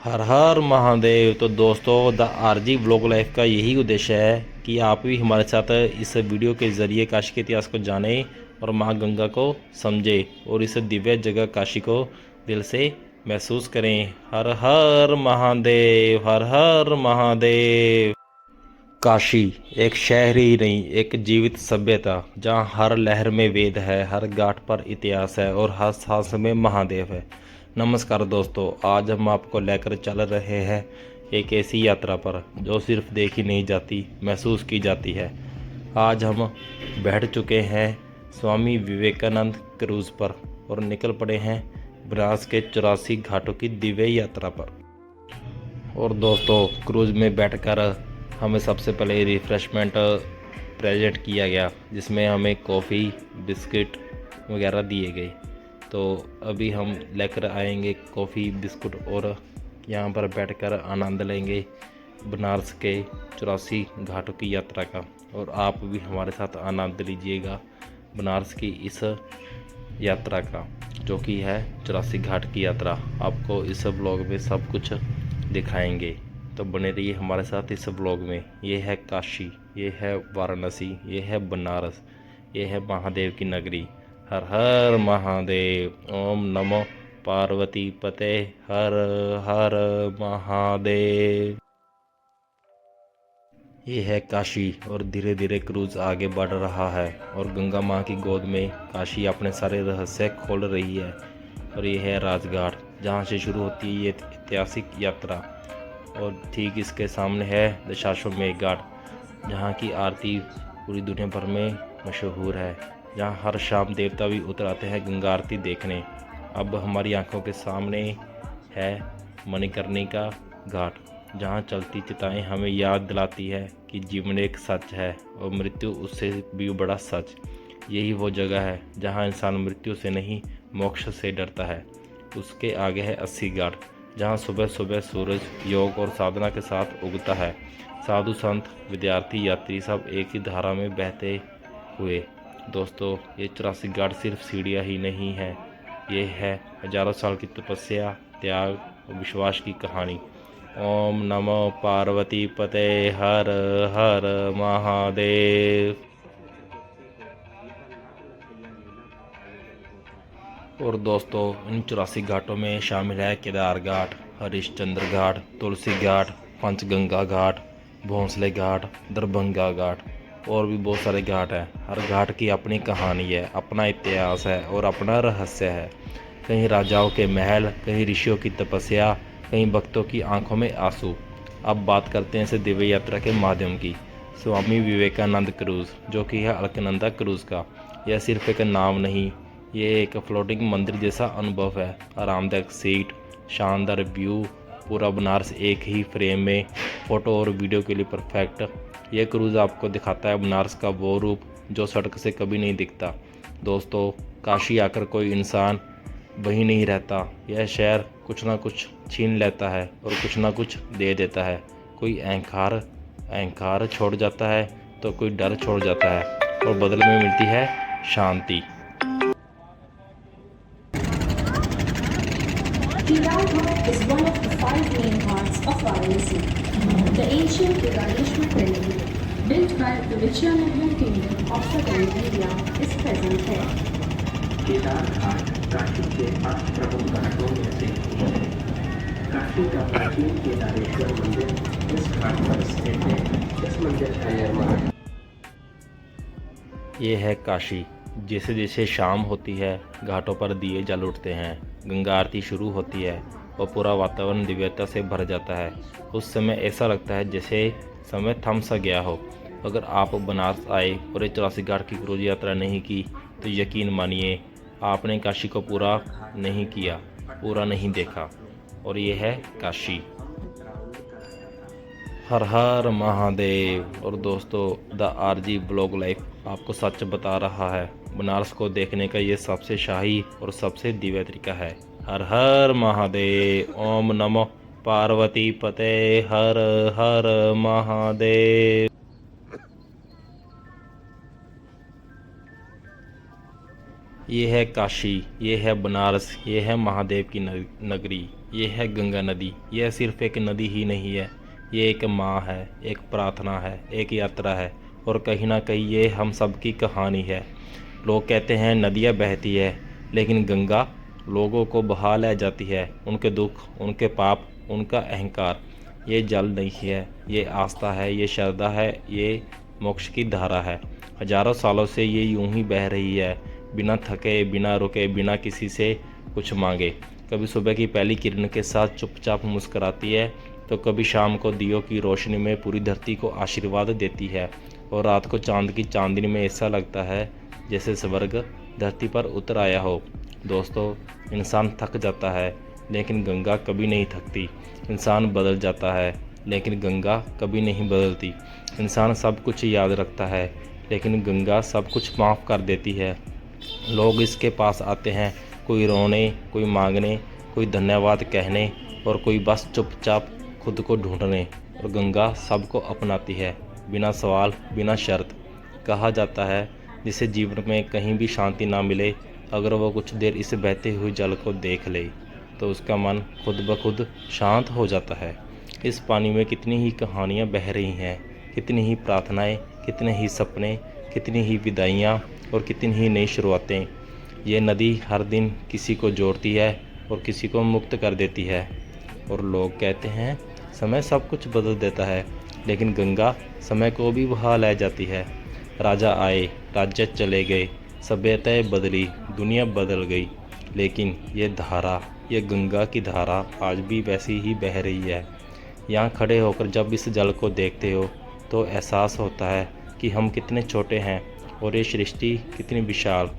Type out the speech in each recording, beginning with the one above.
हर हर महादेव। तो दोस्तों, the RG blog life का यही उद्देश्य है कि आप भी हमारे साथ इस वीडियो के ज़रिए काशी के इतिहास को जानें और माँ गंगा को समझें और इस दिव्य जगह काशी को दिल से महसूस करें। हर हर महादेव, हर हर महादेव। काशी एक शहर ही नहीं, एक जीवित सभ्यता जहाँ हर लहर में वेद है, हर घाट पर इतिहास है और हर सांस में महादेव है। नमस्कार दोस्तों, आज हम आपको लेकर चल रहे हैं एक ऐसी यात्रा पर जो सिर्फ देखी नहीं जाती, महसूस की जाती है। आज हम बैठ चुके हैं स्वामी विवेकानंद क्रूज़ पर और निकल पड़े हैं बनारस के 84 घाटों की दिव्य यात्रा पर। और दोस्तों, क्रूज़ में बैठकर हमें सबसे पहले रिफ़्रेशमेंट प्रेजेंट किया गया, जिसमें हमें कॉफ़ी, बिस्किट वगैरह दिए गए। तो अभी हम लेकर आएंगे कॉफ़ी, बिस्कुट और यहाँ पर बैठकर आनंद लेंगे बनारस के 84 घाटों की यात्रा का। और आप भी हमारे साथ आनंद लीजिएगा बनारस की इस यात्रा का, जो कि है 84 घाट की यात्रा। आपको इस ब्लॉग में सब कुछ दिखाएंगे, तो बने रहिए हमारे साथ इस ब्लॉग में। ये है काशी, ये है वाराणसी, ये है बनारस, ये है महादेव की नगरी। हर हर महादेव। ओम नमो पार्वती पते। हर हर महादेव। ये है काशी और धीरे धीरे क्रूज आगे बढ़ रहा है और गंगा माँ की गोद में काशी अपने सारे रहस्य खोल रही है। और ये है राजघाट, जहाँ से शुरू होती है ये ऐतिहासिक यात्रा। और ठीक इसके सामने है दशाश्वमेध घाट, जहाँ की आरती पूरी दुनिया भर में मशहूर है, जहाँ हर शाम देवता भी उतर आते हैं गंगा आरती देखने। अब हमारी आंखों के सामने है मणिकर्णिका घाट, जहाँ चलती चिताएं हमें याद दिलाती है कि जीवन एक सच है और मृत्यु उससे भी बड़ा सच। यही वो जगह है जहाँ इंसान मृत्यु से नहीं, मोक्ष से डरता है। उसके आगे है 80 घाट, जहाँ सुबह सुबह सूरज योग और साधना के साथ उगता है। साधु संत, विद्यार्थी, यात्री सब एक ही धारा में बहते हुए। दोस्तों, ये 84 घाट सिर्फ सीढ़ियाँ ही नहीं है, ये है हजारों साल की तपस्या, त्याग और विश्वास की कहानी। ओम नमो पार्वती पते। हर हर महादेव। और दोस्तों, इन 84 घाटों में शामिल है केदार घाट, हरिश्चंद्र घाट, तुलसी घाट, पंचगंगा घाट, भोंसले घाट, दरभंगा घाट और भी बहुत सारे घाट हैं। हर घाट की अपनी कहानी है, अपना इतिहास है और अपना रहस्य है। कहीं राजाओं के महल, कहीं ऋषियों की तपस्या, कहीं भक्तों की आंखों में आंसू। अब बात करते हैं इस दिव्य यात्रा के माध्यम की। स्वामी विवेकानंद क्रूज़, जो कि है अलकनंदा क्रूज़ का, यह सिर्फ एक नाम नहीं, ये एक फ्लोटिंग मंदिर जैसा अनुभव है। आरामदायक सीट, शानदार व्यू, पूरा बनारस एक ही फ्रेम में, फ़ोटो और वीडियो के लिए परफेक्ट। ये क्रूज़ आपको दिखाता है बनारस का वो रूप जो सड़क से कभी नहीं दिखता। दोस्तों, काशी आकर कोई इंसान वहीं नहीं रहता। यह शहर कुछ ना कुछ छीन लेता है और कुछ ना कुछ दे देता है। कोई अहंकार छोड़ जाता है, तो कोई डर छोड़ जाता है और बदले में मिलती है शांति। Kedar Ghat is one of the five main ghats of Varanasi. The ancient Kedareshwar temple, built by the Vijayanagara kingdom of southern India, is present here. Kedar घाट काशी के 8 प्रमुख घाटों में से एक है। काशी का प्राचीन केदारेश्वर मंदिर इस घाट पर स्थित है। इस मंदिर का निर्माण ये है काशी। जैसे जैसे शाम होती है, घाटों पर दिए जल उठते हैं, गंगा आरती शुरू होती है और पूरा वातावरण दिव्यता से भर जाता है। उस समय ऐसा लगता है जैसे समय थम सा गया हो। अगर आप बनारस आए और ये 84 घाट की क्रूज यात्रा नहीं की, तो यकीन मानिए आपने काशी को पूरा नहीं किया, पूरा नहीं देखा। और ये है काशी। हर हर महादेव। और दोस्तों, द आरजी ब्लॉग लाइफ आपको सच बता रहा है, बनारस को देखने का ये सबसे शाही और सबसे दिव्य तरीका है। हर हर महादेव। ओम नमो पार्वती पते। हर हर महादेव। ये है काशी, ये है बनारस, ये है महादेव की नगरी। ये है गंगा नदी। यह सिर्फ एक नदी ही नहीं है, ये एक माँ है, एक प्रार्थना है, एक यात्रा है और कहीं ना कहीं ये हम सब की कहानी है। लोग कहते हैं नदियाँ बहती है, लेकिन गंगा लोगों को बहा ले जाती है। उनके दुख, उनके पाप, उनका अहंकार। ये जल नहीं है, ये आस्था है, ये श्रद्धा है, ये मोक्ष की धारा है। हजारों सालों से ये यूं ही बह रही है, बिना थके, बिना रुके, बिना किसी से कुछ मांगे। कभी सुबह की पहली किरण के साथ चुपचाप मुस्कुराती है, तो कभी शाम को दियों की रोशनी में पूरी धरती को आशीर्वाद देती है, और रात को चांद की चांदनी में ऐसा लगता है जैसे स्वर्ग धरती पर उतर आया हो। दोस्तों, इंसान थक जाता है, लेकिन गंगा कभी नहीं थकती। इंसान बदल जाता है, लेकिन गंगा कभी नहीं बदलती। इंसान सब कुछ याद रखता है, लेकिन गंगा सब कुछ माफ़ कर देती है। लोग इसके पास आते हैं, कोई रोने, कोई मांगने, कोई धन्यवाद कहने और कोई बस चुपचाप खुद को ढूंढने, और गंगा सबको अपनाती है, बिना सवाल, बिना शर्त। कहा जाता है जिसे जीवन में कहीं भी शांति ना मिले, अगर वो कुछ देर इस बहते हुए जल को देख ले तो उसका मन खुद ब खुद शांत हो जाता है। इस पानी में कितनी ही कहानियाँ बह रही हैं, कितनी ही प्रार्थनाएं, कितने ही सपने, कितनी ही विदाइयाँ और कितनी ही नई शुरुआतें। ये नदी हर दिन किसी को जोड़ती है और किसी को मुक्त कर देती है। और लोग कहते हैं समय सब कुछ बदल देता है, लेकिन गंगा समय को भी बहा ले जाती है। राजा आए, राज्य चले गए, सभ्यताएं बदली, दुनिया बदल गई, लेकिन ये धारा, ये गंगा की धारा आज भी वैसी ही बह रही है। यहाँ खड़े होकर जब इस जल को देखते हो तो एहसास होता है कि हम कितने छोटे हैं और ये सृष्टि कितनी विशाल।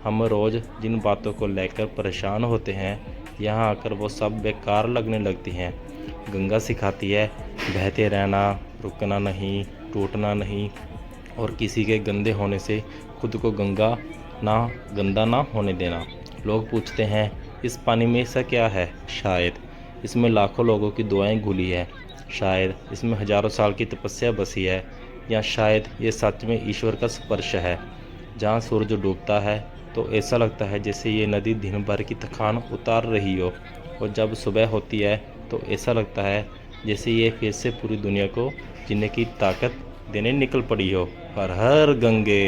हम रोज़ जिन बातों को लेकर परेशान होते हैं, यहाँ आकर वो सब बेकार लगने लगती हैं। गंगा सिखाती है बहते रहना, रुकना नहीं, टूटना नहीं और किसी के गंदे होने से खुद को गंदा ना होने देना। लोग पूछते हैं इस पानी में ऐसा क्या है? शायद इसमें लाखों लोगों की दुआएं घुली है, शायद इसमें हजारों साल की तपस्या बसी है, या शायद ये सच में ईश्वर का स्पर्श है। जहाँ सूरज डूबता है तो ऐसा लगता है जैसे ये नदी दिन भर की थकान उतार रही हो, और जब सुबह होती है तो ऐसा लगता है जैसे ये फिर से पूरी दुनिया को जीने की ताकत देने निकल पड़ी हो। हर हर गंगे,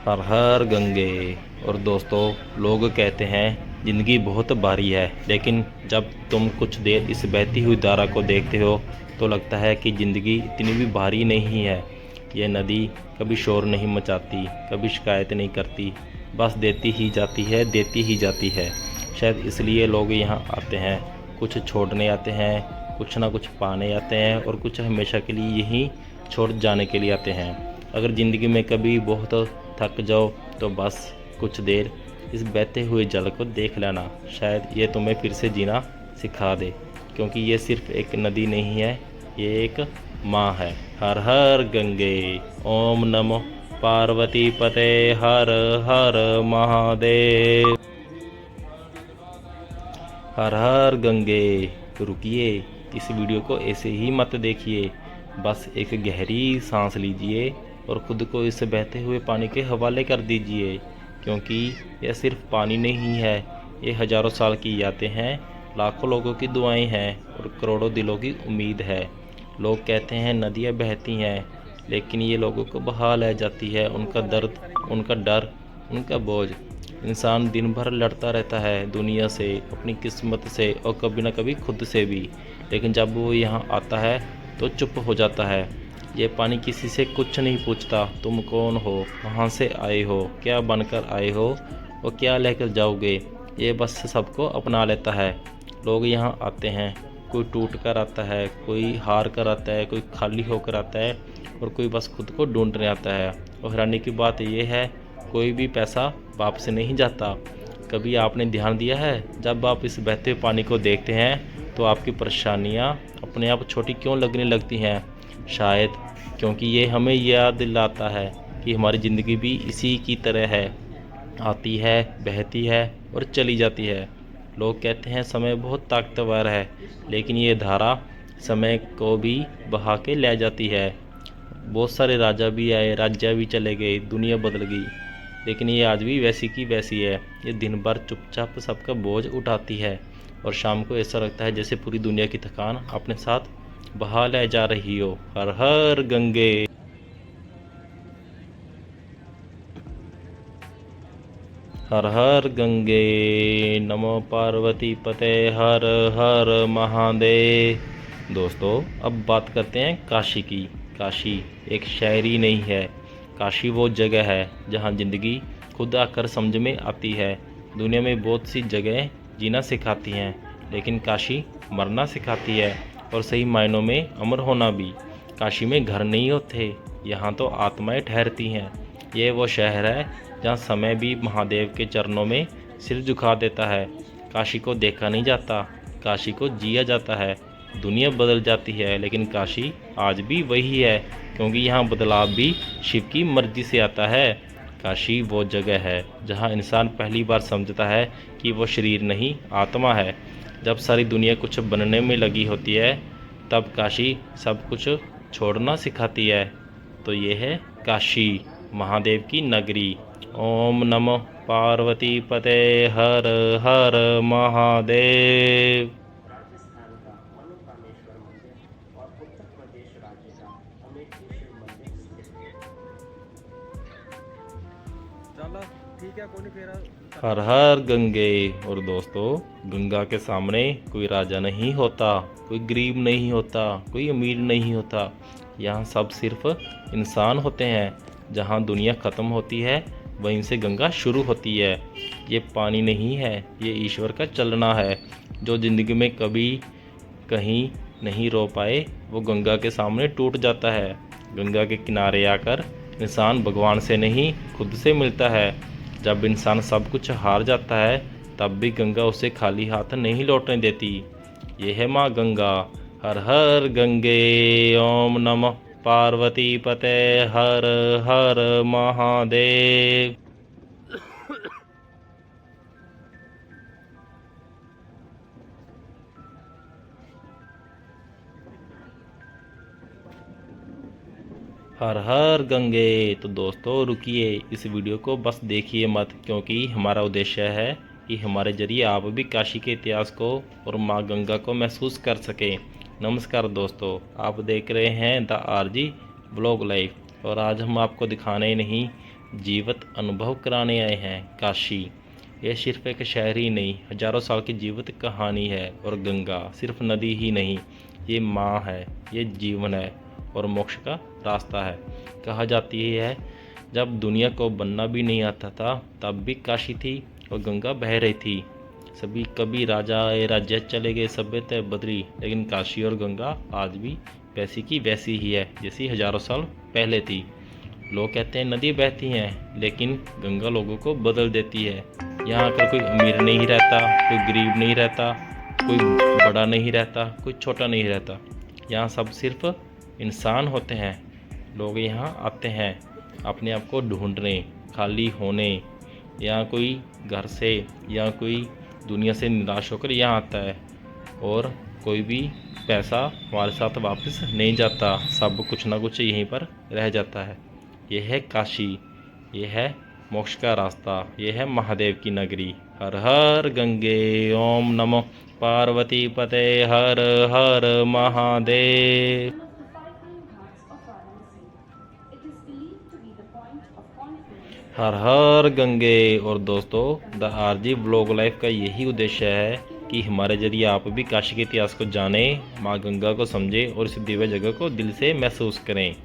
हर हर गंगे। और दोस्तों, लोग कहते हैं ज़िंदगी बहुत भारी है, लेकिन जब तुम कुछ देर इस बहती हुई धारा को देखते हो तो लगता है कि ज़िंदगी इतनी भी भारी नहीं है। यह नदी कभी शोर नहीं मचाती, कभी शिकायत नहीं करती, बस देती ही जाती है, देती ही जाती है। शायद इसलिए लोग यहाँ आते हैं, कुछ छोड़ने आते हैं, कुछ ना कुछ पाने आते हैं और कुछ हमेशा के लिए यहीं छोड़ जाने के लिए आते हैं। अगर ज़िंदगी में कभी बहुत थक जाओ तो बस कुछ देर इस बहते हुए जल को देख लेना, शायद ये तुम्हें फिर से जीना सिखा दे, क्योंकि ये सिर्फ एक नदी नहीं है, ये एक माँ है। हर हर गंगे। ओम नमो पार्वती पते हर हर महादेव। हर हर गंगे। रुकिए, इस वीडियो को ऐसे ही मत देखिए, बस एक गहरी सांस लीजिए और खुद को इस बहते हुए पानी के हवाले कर दीजिए, क्योंकि यह सिर्फ पानी नहीं है, ये हजारों साल की यादें हैं, लाखों लोगों की दुआएं हैं और करोड़ों दिलों की उम्मीद है। लोग कहते हैं नदियाँ बहती हैं, लेकिन ये लोगों को बहा ले जाती है, उनका दर्द, उनका डर, उनका बोझ। इंसान दिन भर लड़ता रहता है दुनिया से, अपनी किस्मत से और कभी ना कभी खुद से भी, लेकिन जब वो यहाँ आता है तो चुप हो जाता है। ये पानी किसी से कुछ नहीं पूछता, तुम कौन हो, कहाँ से आए हो, क्या बनकर आए हो और क्या लेकर जाओगे। ये बस सबको अपना लेता है। लोग यहाँ आते हैं, कोई टूट कर आता है, कोई हार कर आता है, कोई खाली होकर आता है और कोई बस खुद को ढूंढने आता है। और हैरानी की बात यह है, कोई भी पैसा वापस नहीं जाता। कभी आपने ध्यान दिया है, जब आप इस बहते पानी को देखते हैं तो आपकी परेशानियाँ अपने आप छोटी क्यों लगने लगती हैं? शायद क्योंकि ये हमें याद दिलाता है कि हमारी ज़िंदगी भी इसी की तरह है, आती है, बहती है और चली जाती है। लोग कहते हैं समय बहुत ताकतवर है, लेकिन ये धारा समय को भी बहा के ले जाती है। बहुत सारे राजा भी आए, राज्य भी चले गए, दुनिया बदल गई, लेकिन ये आज भी वैसी की वैसी है। ये दिन भर चुपचाप सबका बोझ उठाती है, और शाम को ऐसा लगता है जैसे पूरी दुनिया की थकान अपने साथ बहा ले जा रही हो। हर हर गंगे। हर हर गंगे, नमो पार्वती पते, हर हर महादेव। दोस्तों अब बात करते हैं काशी की। काशी एक शहर ही नहीं है, काशी वो जगह है जहाँ ज़िंदगी खुद आकर समझ में आती है। दुनिया में बहुत सी जगह जीना सिखाती हैं, लेकिन काशी मरना सिखाती है, और सही मायनों में अमर होना भी। काशी में घर नहीं होते, यहाँ तो आत्माएं ठहरती हैं। ये वो शहर है जहाँ समय भी महादेव के चरणों में सिर झुका देता है। काशी को देखा नहीं जाता, काशी को जिया जाता है। दुनिया बदल जाती है, लेकिन काशी आज भी वही है, क्योंकि यहाँ बदलाव भी शिव की मर्जी से आता है। काशी वो जगह है जहाँ इंसान पहली बार समझता है कि वो शरीर नहीं आत्मा है। जब सारी दुनिया कुछ बनने में लगी होती है, तब काशी सब कुछ छोड़ना सिखाती है। तो ये है काशी, महादेव की नगरी। ओम नमो पार्वती पते, हर हर महादेव। राजस्थान का मनोकामेश्वर मंदिर और उत्तर प्रदेश राज्य का अमेठी शिव मंदिर स्थित है। चलो ठीक है, कोई नहीं फिर हर हर गंगे। और दोस्तों गंगा के सामने कोई राजा नहीं होता, कोई गरीब नहीं होता, कोई अमीर नहीं होता। यहाँ सब सिर्फ इंसान होते हैं। जहाँ दुनिया ख़त्म होती है वहीं से गंगा शुरू होती है। ये पानी नहीं है, ये ईश्वर का चलना है। जो ज़िंदगी में कभी कहीं नहीं रो पाए, वो गंगा के सामने टूट जाता है। गंगा के किनारे आकर इंसान भगवान से नहीं खुद से मिलता है। जब इंसान सब कुछ हार जाता है, तब भी गंगा उसे खाली हाथ नहीं लौटने देती। ये है माँ गंगा। हर हर गंगे। ओम नमः पार्वती पते, हर हर महादेव। हर हर गंगे। तो दोस्तों रुकिए, इस वीडियो को बस देखिए मत, क्योंकि हमारा उद्देश्य है कि हमारे जरिए आप भी काशी के इतिहास को और माँ गंगा को महसूस कर सकें। नमस्कार दोस्तों, आप देख रहे हैं द आरजी ब्लॉग लाइव, और आज हम आपको दिखाने नहीं जीवित अनुभव कराने आए हैं काशी। यह सिर्फ एक शहर ही नहीं, हजारों साल की जीवित कहानी है। और गंगा सिर्फ नदी ही नहीं, ये माँ है, ये जीवन है और मोक्ष का रास्ता है। कहा जाती है जब दुनिया को बनना भी नहीं आता था, तब भी काशी थी और गंगा बह रही थी। सभी कभी राजा राज्य चले गए, सभ्यता बदली, लेकिन काशी और गंगा आज भी वैसी की वैसी ही है जैसी हजारों साल पहले थी। लोग कहते हैं नदी बहती हैं, लेकिन गंगा लोगों को बदल देती है। यहाँ आकर कोई अमीर नहीं रहता, कोई गरीब नहीं रहता, कोई बड़ा नहीं रहता, कोई छोटा नहीं रहता। यहाँ सब सिर्फ इंसान होते हैं। लोग यहाँ आते हैं अपने आप को ढूंढने, खाली होने। यहाँ कोई घर से या कोई दुनिया से निराश होकर यहाँ आता है, और कोई भी पैसा हमारे साथ वापस नहीं जाता। सब कुछ ना कुछ यहीं पर रह जाता है। यह है काशी, ये है मोक्ष का रास्ता, ये है महादेव की नगरी। हर हर गंगे। ओम नमो पार्वती पते, हर हर Mahadev. One of the five main ghats of Varanasi. It is believed to be the point of confluence. हर हर गंगे। और दोस्तों द आरजी ब्लॉग लाइफ का यही उद्देश्य है कि हमारे जरिए आप भी काशी के इतिहास को जानें, माँ गंगा को समझें और इस दिव्य जगह को दिल से महसूस करें।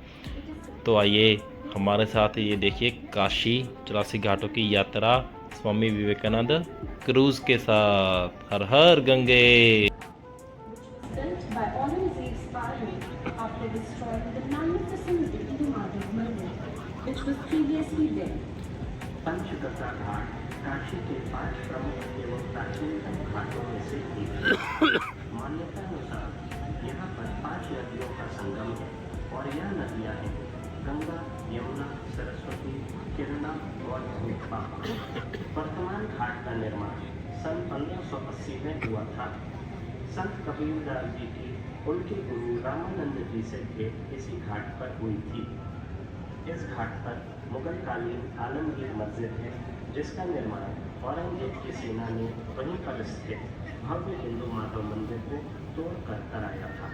तो आइए हमारे साथ ये देखिए काशी 84 घाटों की यात्रा स्वामी विवेकानंद क्रूज के साथ। हर हर Gange. Built by Aurangzeb's army after destroying the magnificent Devi Mahadev Mandir, which was previously there. Panchganga घाट काशी के 5 प्रमुख एवं प्राचीनतम घाटों में से एक है। मान्यता अनुसार यहाँ पर 5 नदियों का संगम है, और यह नदियाँ हैं गंगा, यमुना, सरस्वती, किरणा और भूपा। वर्तमान घाट का निर्माण सन 1580 में हुआ था। संत कबीरदास जी की उनके गुरु रामानंद जी से भेंट इसी घाट पर हुई थी। इस घाट पर मुगलकालीन आलमगीर मस्जिद है, जिसका निर्माण औरंगजेब की सेना ने वहीं पर स्थित भव्य हिंदू माधव मंदिर को तोड़कर कराया था।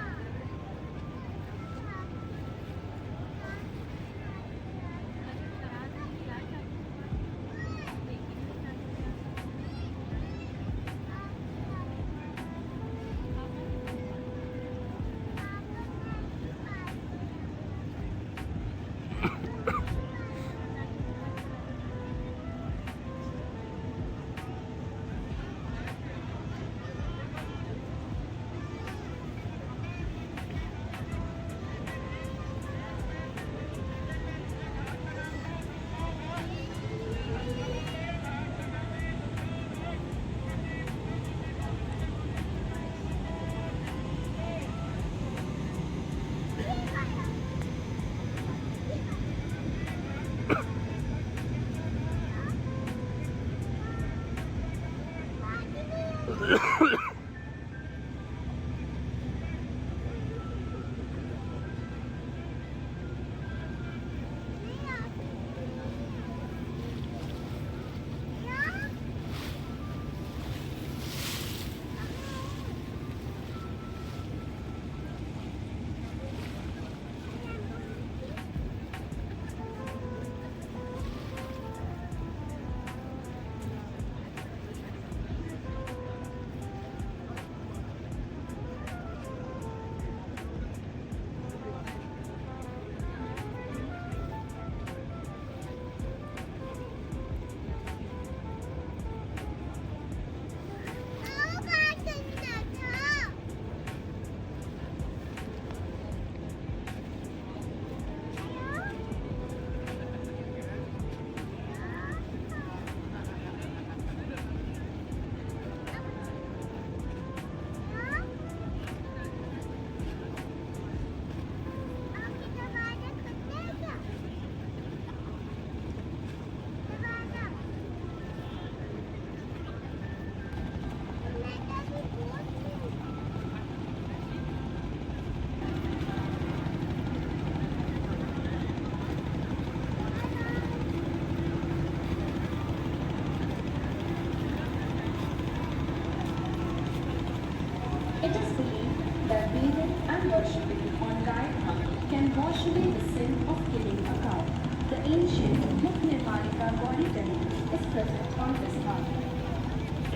It is believed that bathing and worshipping on Gayatma can wash away the sin of killing a cow. The ancient Mukhnirmalika Gauri temple is present on this path.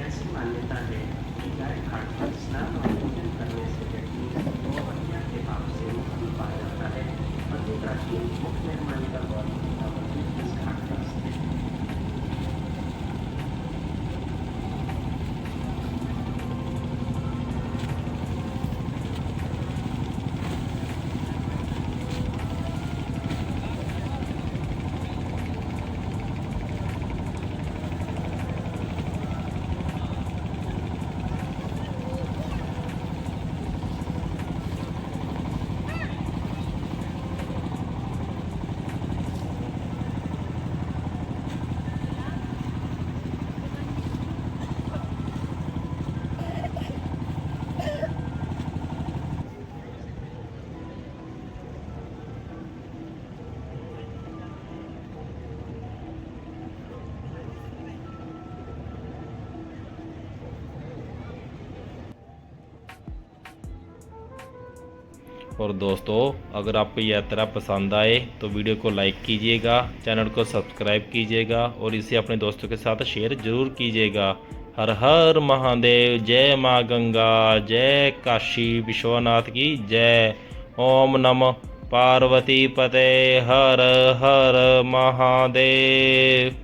ऐसी मान्यता है कि गाय घाट पर स्नान और पूजन करने से व्यक्ति गोहत्या के पाप से मुक्ति पा जाता है। अति प्राचीन मुख्य निर्माणिका गौरी का मंदिर इस घाट पर स्थित है। और दोस्तों, अगर आपको ये यात्रा पसंद आए तो वीडियो को लाइक कीजिएगा, चैनल को सब्सक्राइब कीजिएगा और इसे अपने दोस्तों के साथ शेयर ज़रूर कीजिएगा। हर हर महादेव। जय माँ गंगा। जय काशी विश्वनाथ की जय। ओम नमः पार्वती पते। हर हर महादेव।